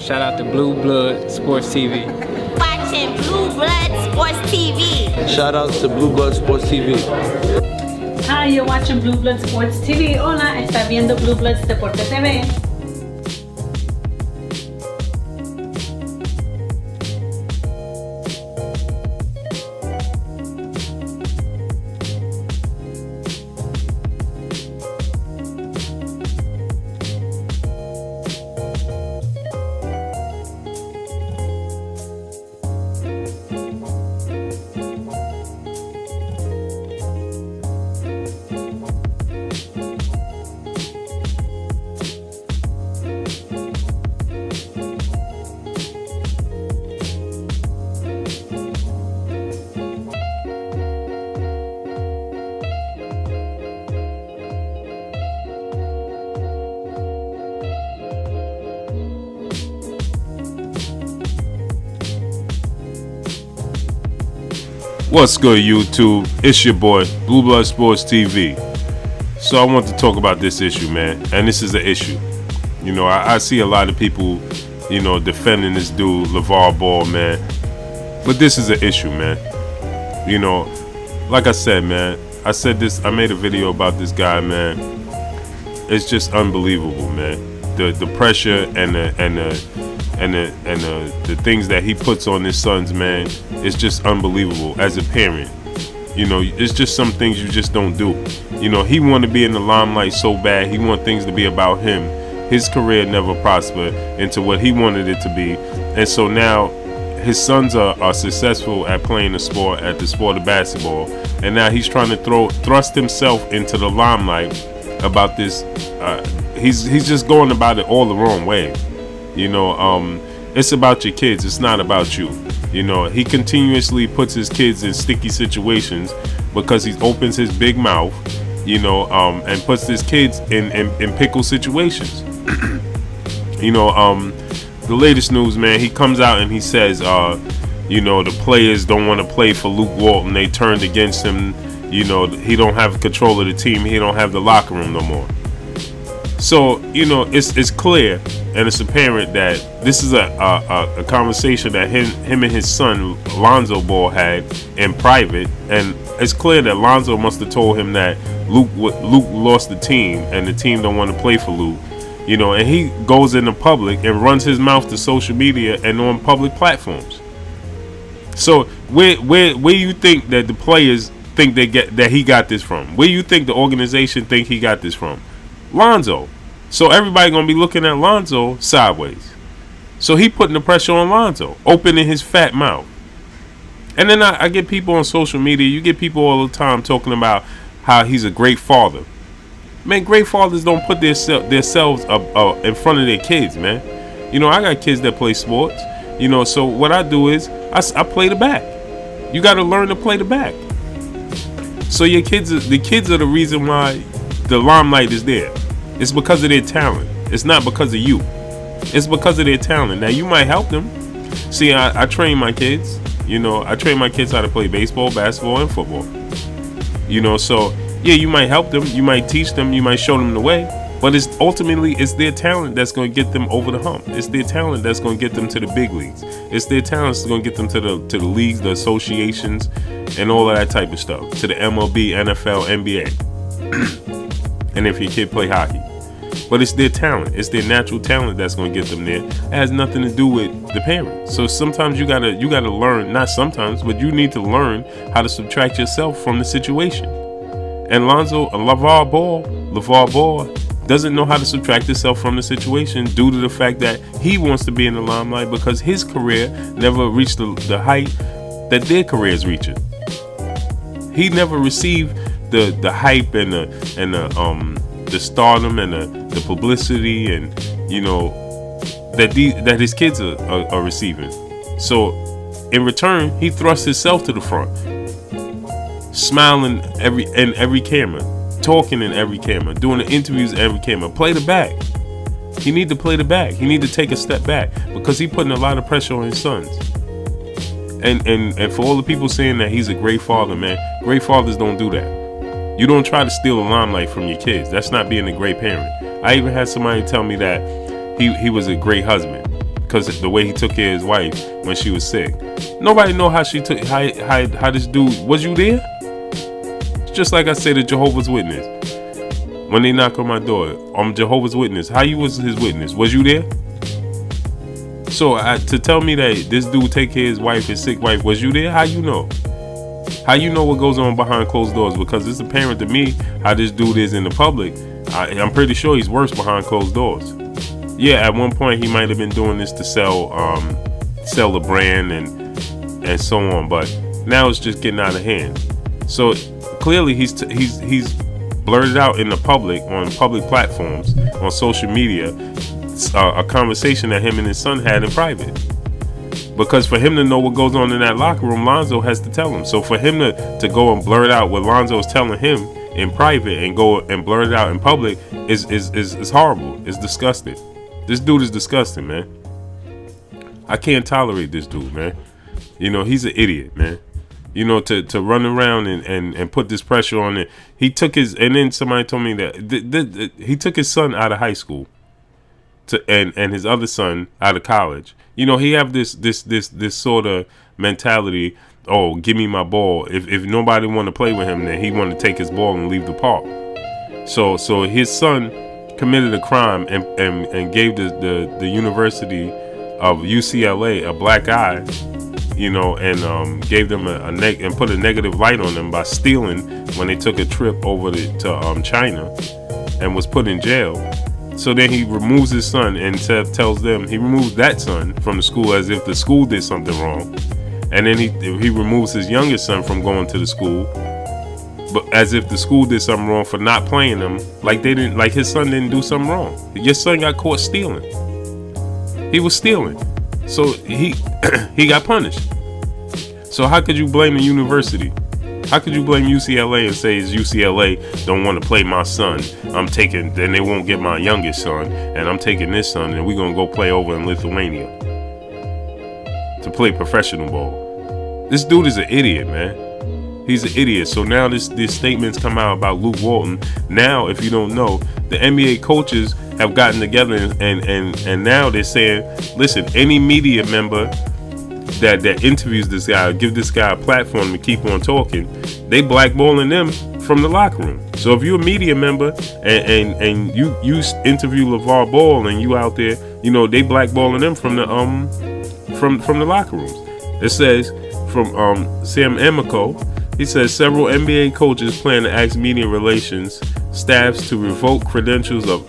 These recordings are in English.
Shout out to Blue Blood Sports TV. Watching Blue Blood Sports TV. Shout outs to Blue Blood Sports TV. Hi, you're watching Blue Blood Sports TV. Hola, está viendo Blue Blood Deporte TV. What's good, YouTube? It's your boy, Blue Blood Sports TV. So I want to talk about this issue, man. And this is an issue. You know, I see a lot of people, defending this dude, Lavar Ball, man. But this is an issue, man. You know, like I said, man, I made a video about this guy, man. It's just unbelievable, man. The pressure and the things that he puts on his sons, man, it's just unbelievable as a parent. You know, it's just some things you just don't do. You know, he wanted to be in the limelight so bad. He wanted things to be about him. His career never prospered into what he wanted it to be. And so now his sons are successful at playing the sport of basketball. And now he's trying to thrust himself into the limelight about this. He's just going about it all the wrong way. You know, it's about your kids. It's not about you. You know, he continuously puts his kids in sticky situations because he opens his big mouth, and puts his kids in pickle situations. The latest news, man, he comes out and he says, the players don't want to play for Luke Walton. They turned against him. You know, he don't have control of the team. He don't have the locker room no more. So, it's clear and it's apparent that this is a conversation that him and his son, Lonzo Ball, had in private. And it's clear that Lonzo must have told him that Luke lost the team and the team don't want to play for Luke. And he goes into public and runs his mouth to social media and on public platforms. So where you think that the players think that he got this from? Where you think the organization think he got this from? Lonzo. So everybody gonna be looking at Lonzo sideways. So he putting the pressure on Lonzo, opening his fat mouth. And then I get people on social media. You get people all the time talking about how he's a great father. Man, great fathers don't put themselves up in front of their kids, man. I got kids that play sports. So what I do is I play the back. You got to learn to play the back. So the kids are the reason why the limelight is there. It's because of their talent. It's not because of you. It's because of their talent. Now you might help them. See, I train my kids. I train my kids how to play baseball, basketball, and football. So yeah, you might help them. You might teach them. You might show them the way. But it's their talent that's going to get them over the hump. It's their talent that's going to get them to the big leagues. It's their talent that's going to get them to the leagues, the associations, and all of that type of stuff. To the MLB, NFL, NBA. And if your kid play hockey. But it's their talent. It's their natural talent that's going to get them there. It has nothing to do with the parents. So sometimes you gotta learn, not sometimes, but you need to learn how to subtract yourself from the situation. And Lavar Ball doesn't know how to subtract himself from the situation due to the fact that he wants to be in the limelight because his career never reached the height that their career is reaching. He never received the hype and the stardom and the publicity and that his kids are receiving. So in return, he thrusts himself to the front, smiling in every camera, talking in every camera, doing the interviews in every camera. Play the back. He need to play the back. He need to take a step back because he putting a lot of pressure on his sons. And for all the people saying that he's a great father, man, great fathers don't do that. You don't try to steal the limelight from your kids. That's not being a great parent. I even had somebody tell me that he was a great husband because the way he took care of his wife when she was sick. Nobody know how she took how this dude. Was you there? It's just like I said to Jehovah's Witness when they knock on my door. I'm Jehovah's Witness. How you was his witness? Was you there? So to tell me that this dude take care of his wife, his sick wife, was you there? How you know? How you know what goes on behind closed doors? Because it's apparent to me how this dude is in the public. I'm pretty sure he's worse behind closed doors. Yeah, at one point he might have been doing this to sell the brand and so on, but now it's just getting out of hand. So clearly he's blurted out in the public, on public platforms, on social media, a conversation that him and his son had in private. Because for him to know what goes on in that locker room, Lonzo has to tell him. So for him to go and blurt out what Lonzo is telling him in private and go and blurt it out in public is horrible. It's disgusting. This dude is disgusting, man. I can't tolerate this dude, man. You know, he's an idiot, man. You know, to run around and put this pressure on it. He took his, and then somebody told me that he took his son out of high school and his other son out of college. You know, he have this sort of mentality. Oh, give me my ball. If nobody want to play with him, then he want to take his ball and leave the park. So his son committed a crime and gave the University of UCLA a black eye. You know, and gave them and put a negative light on them by stealing when they took a trip over to China and was put in jail. So then he removes his son and tells them he removes that son from the school as if the school did something wrong. And then he removes his youngest son from going to the school, but as if the school did something wrong for not playing him, like his son didn't do something wrong. Your son got caught stealing. He was stealing. So he got punished. So how could you blame the university? How could you blame UCLA and say it's UCLA don't want to play my son? Then they won't get my youngest son, and I'm taking this son, and we're gonna go play over in Lithuania to play professional ball. This dude is an idiot, man. He's an idiot. So now these statements come out about Luke Walton. Now, if you don't know, the NBA coaches have gotten together and now they're saying, listen, any media member that interviews this guy, give this guy a platform to keep on talking, they blackballing them from the locker room. So if you're a media member and you interview LeVar Ball and you out there, you know, they blackballing them from the locker rooms. It says from Sam Amico, he says several NBA coaches plan to ask media relations staffs to revoke credentials of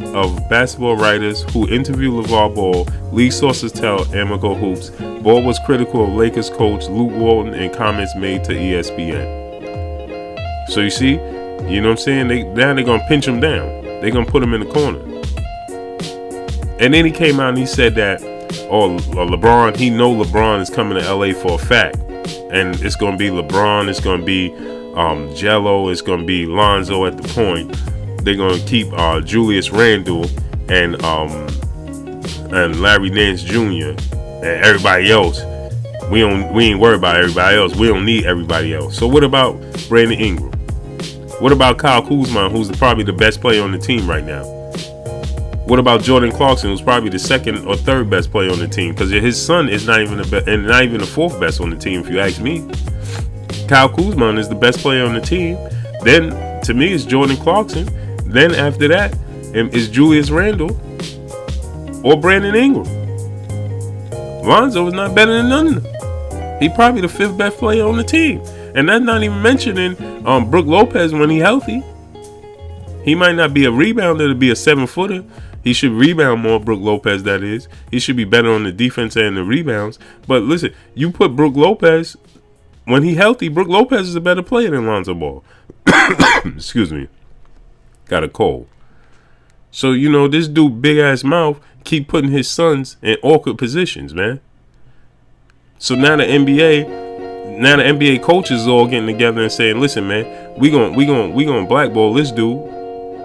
basketball writers who interview LeVar Ball. League sources tell Amico Hoops Ball was critical of Lakers coach Luke Walton in comments made to ESPN. So you see, you know what I'm saying? Now they're gonna pinch him down. They're gonna put him in the corner. And then he came out and he said that, LeBron, he know LeBron is coming to LA for a fact. And it's going to be LeBron, it's going to be Jello, it's going to be Lonzo at the point. They're going to keep Julius Randle and Larry Nance Jr. and everybody else. We ain't worried about everybody else. We don't need everybody else. So what about Brandon Ingram? What about Kyle Kuzma, who's probably the best player on the team right now? What about Jordan Clarkson, who's probably the second or third best player on the team? Because his son is not even the fourth best on the team, if you ask me. Kyle Kuzma is the best player on the team. Then, to me, it's Jordan Clarkson. Then after that, is Julius Randle or Brandon Ingram. Lonzo is not better than none of them. He probably the fifth best player on the team. And that's not even mentioning Brook Lopez when he's healthy. He might not be a rebounder to be a 7-footer. He should rebound more, Brook Lopez, that is. He should be better on the defense and the rebounds. But listen, you put Brook Lopez, when he's healthy, Brook Lopez is a better player than Lonzo Ball. Excuse me. Got a cold. So, you know, this dude, big-ass mouth, keep putting his sons in awkward positions, man. So now the NBA coaches is all getting together and saying, listen, man, we gonna blackball this dude.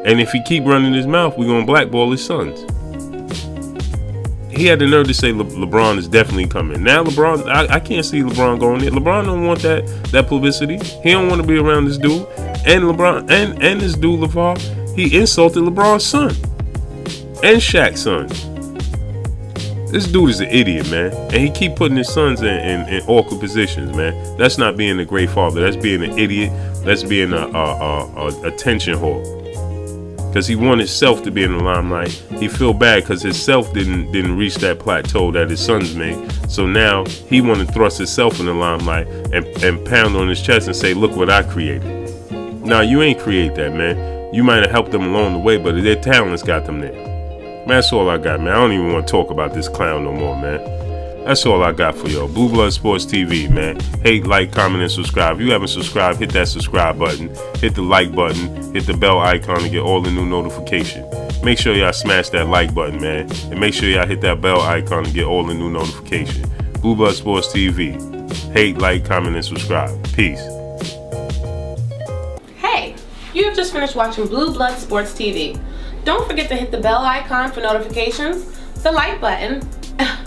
And if he keep running his mouth, we're going to blackball his sons. He had the nerve to say LeBron is definitely coming. Now LeBron, I can't see LeBron going there. LeBron don't want that publicity. He don't want to be around this dude. And LeBron and this dude LeVar, he insulted LeBron's son and Shaq's son. This dude is an idiot, man, and he keep putting his sons in awkward positions, man. That's not being a great father. That's being an idiot. That's being a attention whore. Because he wanted himself to be in the limelight. He feel bad because his self didn't reach that plateau that his sons made. So now he want to thrust himself in the limelight and pound on his chest and say, "Look what I created." Now you ain't create that, man. You might have helped them along the way, but their talents got them there. Man, that's all I got, man. I don't even want to talk about this clown no more, man. That's all I got for y'all. Blue Blood Sports TV, man. Hate, like, comment, and subscribe. If you haven't subscribed, hit that subscribe button. Hit the like button. Hit the bell icon to get all the new notifications. Make sure y'all smash that like button, man. And make sure y'all hit that bell icon to get all the new notifications. Blue Blood Sports TV. Hate, like, comment, and subscribe. Peace. Hey, you have just finished watching Blue Blood Sports TV. Don't forget to hit the bell icon for notifications, the like button,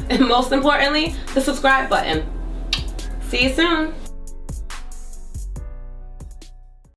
and most importantly, the subscribe button. See you soon.